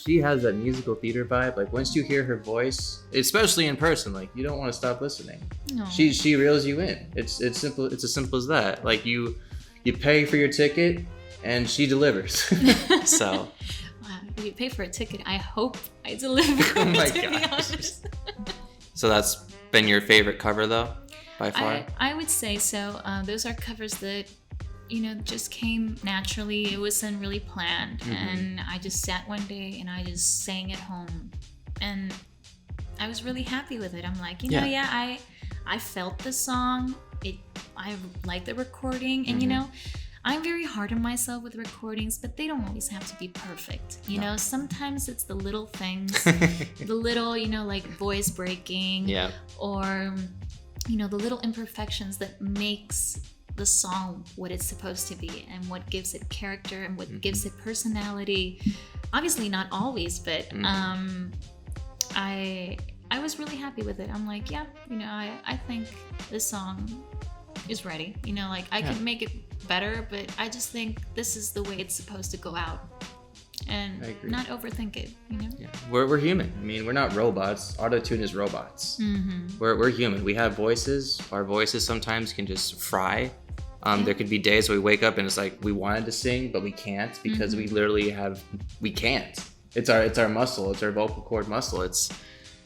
she has that musical theater vibe. Like once you hear her voice, especially in person, like you don't want to stop listening. No. She reels you in. It's simple. It's as simple as that. Like you pay for your ticket and she delivers. So wow, you pay for a ticket. I hope I deliver. Oh my to be gosh. honest. So that's been your favorite cover though, by far? I would say so. Those are covers that, just came naturally. It wasn't really planned. And I just sat one day and I just sang at home. And I was really happy with it. I'm like, I felt the song. I like the recording. And, I'm very hard on myself with recordings, but they don't always have to be perfect. You know, sometimes it's the little things, the little, like voice breaking, or, the little imperfections that makes the song what it's supposed to be and what gives it character and what gives it personality. Obviously not always, but I was really happy with it. I'm like, I think this song is ready. I can make it better, but I just think this is the way it's supposed to go out and not overthink it. Yeah. We're human. I mean, we're not robots. Auto-tune is robots. We're human. We have voices. Our voices sometimes can just fry. There could be days where we wake up and it's like we wanted to sing but we can't because we literally we can't. It's our muscle. It's our vocal cord muscle. It's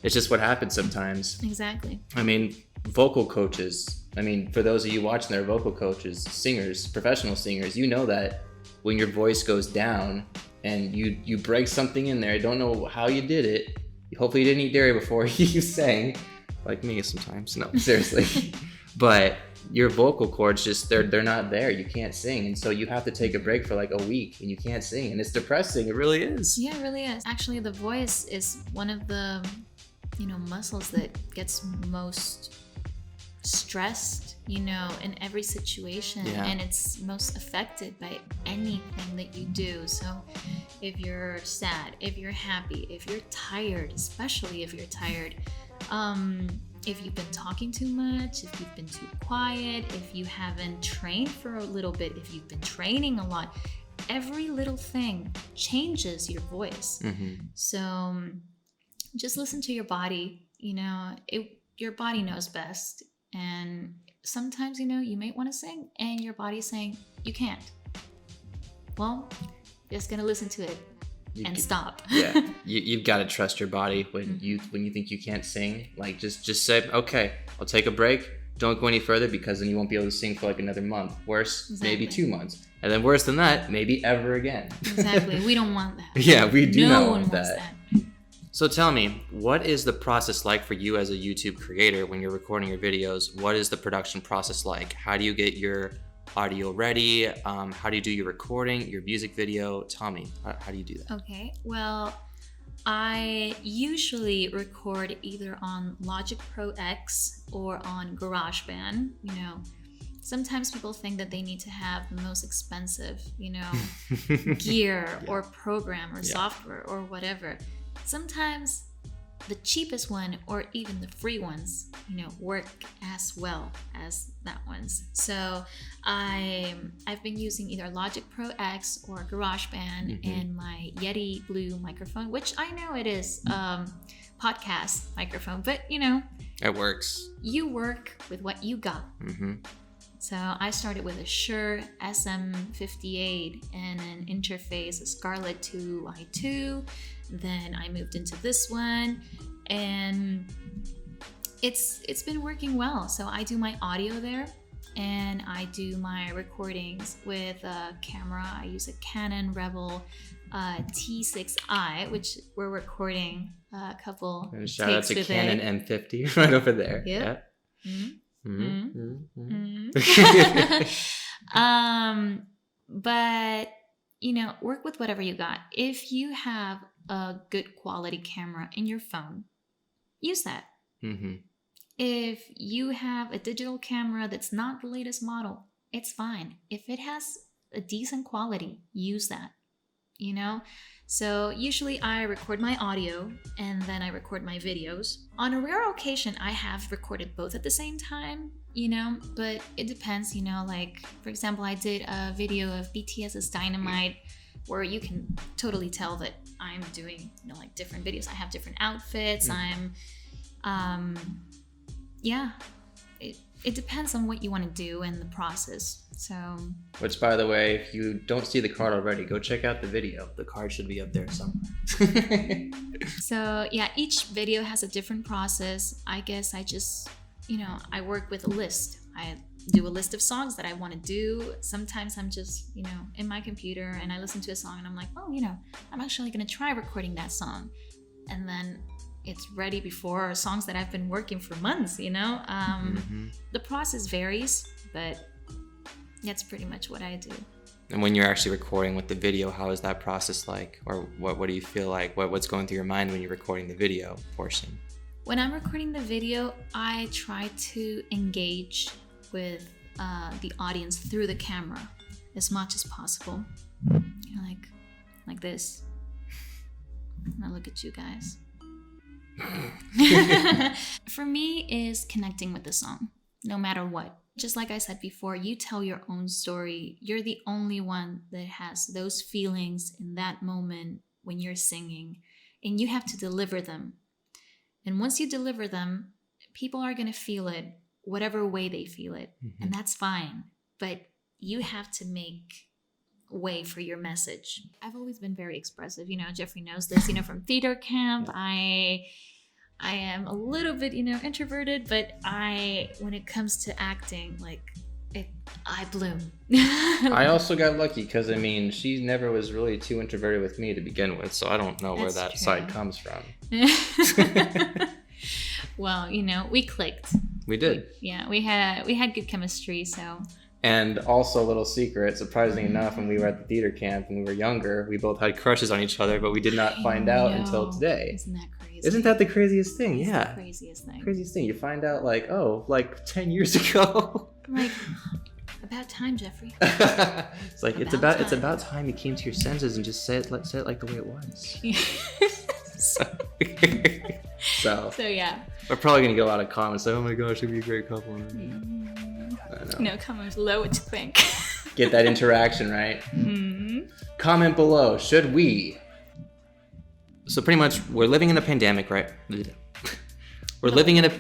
just what happens sometimes. Exactly. I mean, vocal coaches. I mean, for those of you watching, they're vocal coaches, singers, professional singers. You know that when your voice goes down and you break something in there, I don't know how you did it. Hopefully you didn't eat dairy before you sang, like me sometimes. No, seriously. But your vocal cords just they're not there. You can't sing, and so you have to take a break for like a week, and you can't sing, and it's depressing. It really is. Yeah, it really is. Actually, the voice is one of the muscles that gets most stressed, in every situation, and it's most affected by anything that you do. So if you're sad, if you're happy, if you're tired, especially if you're tired, if you've been talking too much, if you've been too quiet, if you haven't trained for a little bit, if you've been training a lot, every little thing changes your voice. So just listen to your body. Your body knows best. And sometimes, you might want to sing and your body's saying you can't. Well, you're just going to listen to it and stop. Yeah. You've got to trust your body when you think you can't sing. Like just say, okay, I'll take a break. Don't go any further because then you won't be able to sing for like another month. Worse, maybe 2 months. And then worse than that, maybe ever again. Exactly. We don't want that. Yeah, we do not want want that. that. So tell me, what is the process like for you as a YouTube creator when you're recording your videos? What is the production process like? How do you get your audio ready? How do you do your recording, your music video? Tell me, how do you do that? Okay, well, I usually record either on Logic Pro X or on GarageBand. Sometimes people think that they need to have the most expensive, gear or program or software or whatever. Sometimes the cheapest one or even the free ones, work as well as that one's. So I've been using either Logic Pro X or GarageBand and my Yeti Blue microphone, which I know it is podcast microphone, but it works. You work with what you got. So I started with a Shure SM58 and an interface, a Scarlett 2i2. Then I moved into this one, and it's been working well. So I do my audio there, and I do my recordings with a camera. I use a Canon Rebel T6i, which we're recording a couple and shout out takes to with Canon it. M50 right over there. Yep. But work with whatever you got. If you have a good quality camera in your phone, use that. If you have a digital camera that's not the latest model, it's fine. If it has a decent quality, use that. So usually I record my audio and then I record my videos. On a rare occasion, I have recorded both at the same time, but it depends, like, for example, I did a video of BTS's Dynamite where you can totally tell that I'm doing, like different videos. I have different outfits. It depends on what you want to do and the process. So, which, by the way, if you don't see the card already, go check out the video. The card should be up there somewhere. So yeah, each video has a different process. I guess I just, I work with a list. I do a list of songs that I want to do. Sometimes I'm just, in my computer and I listen to a song and I'm like, oh, I'm actually going to try recording that song. And then it's ready before songs that I've been working for months, The process varies, but that's pretty much what I do. And when you're actually recording with the video, how is that process like? Or what do you feel like? What's going through your mind when you're recording the video portion? When I'm recording the video, I try to engage with the audience through the camera as much as possible. Like this. And I look at you guys. For me is connecting with the song, no matter what. Just like I said before, you tell your own story. You're the only one that has those feelings in that moment when you're singing, and you have to deliver them. And once you deliver them, people are going to feel it whatever way they feel it, and that's fine. But you have to make way for your message. I've always been very expressive. Jeffrey knows this, from theater camp. Yeah. I am a little bit, introverted, but when it comes to acting, I bloom. I also got lucky because, she never was really too introverted with me to begin with, so I don't know where that side comes from. Well, we clicked. We did. We had good chemistry, so. And also a little secret, surprisingly enough, when we were at the theater camp when we were younger, we both had crushes on each other, but we did not find out until today. Isn't that crazy? Isn't that the craziest thing? Yeah. The craziest thing. Craziest thing. You find out 10 years ago. About time, Jeffrey. It's it's about time you came to your senses and just say it like the way it was. So yeah. We're probably gonna get a lot of comments like, oh my gosh, it'd be a great couple. No, comment below what you think. Get that interaction, right? Comment below. Should we? So pretty much, we're living in a pandemic, right? We're living in a.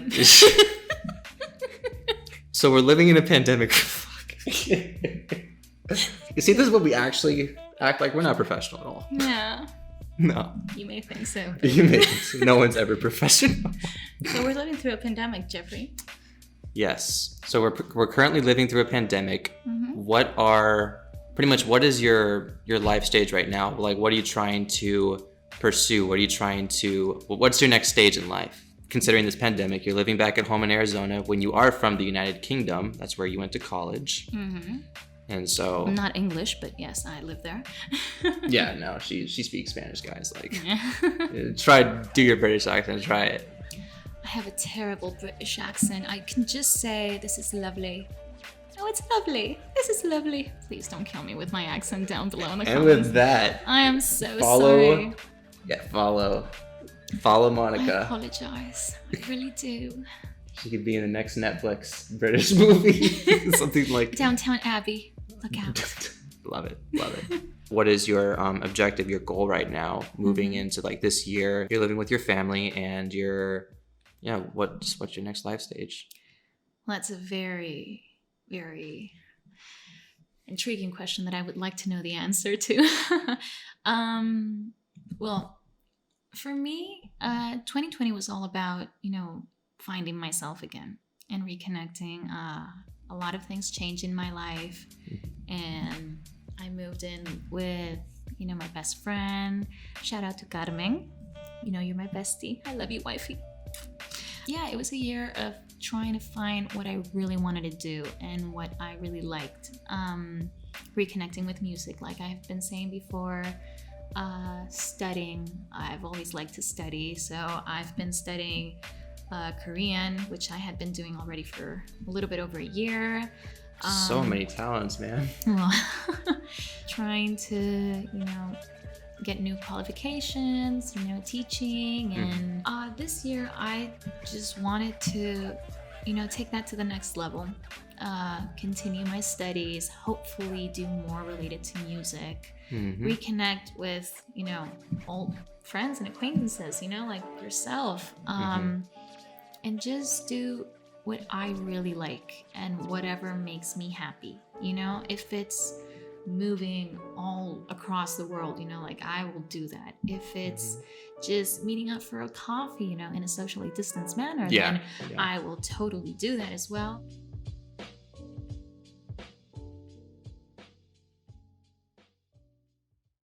So we're living in a pandemic. Fuck. You see, this is what we actually act like. We're not professional at all. Yeah. No. You may think so. You may think so. No one's ever professional. So we're living through a pandemic, Jeffrey. Yes. So we're currently living through a pandemic. What is your life stage right now? What are you trying to pursue? What's your next stage in life? Considering this pandemic, you're living back at home in Arizona. When you are from the United Kingdom, that's where you went to college. And so, not English, but yes, I live there. Yeah, no, she speaks Spanish, guys. Do your British accent. Try it. I have a terrible British accent. I can just say, this is lovely. Oh, it's lovely. This is lovely. Please don't kill me with my accent down below in the comments. And with that, I am so sorry. Yeah, follow Monica. I apologize. I really do. She could be in the next Netflix British movie. Something like Downtown Abbey. Look out. Love it. What is your objective, your goal right now, moving into this year? You're living with your family and what's your next life stage? Well, that's a very, very intriguing question that I would like to know the answer to. Well, for me, 2020 was all about, finding myself again and reconnecting. A lot of things changed in my life, and I moved in with, my best friend. Shout out to Carmen. You're my bestie. I love you, wifey. Yeah, it was a year of trying to find what I really wanted to do and what I really liked. Reconnecting with music, like I've been saying before. Studying. I've always liked to study, so I've been studying Korean, which I had been doing already for a little bit over a year. So many talents, man. Well, trying to, get new qualifications, teaching. And this year I just wanted to take that to the next level. Continue my studies, hopefully do more related to music, reconnect with, old friends and acquaintances, like yourself, and just do what I really like and whatever makes me happy. If it's moving all across the world, like I will do that. If it's just meeting up for a coffee, in a socially distanced manner, then I will totally do that as well.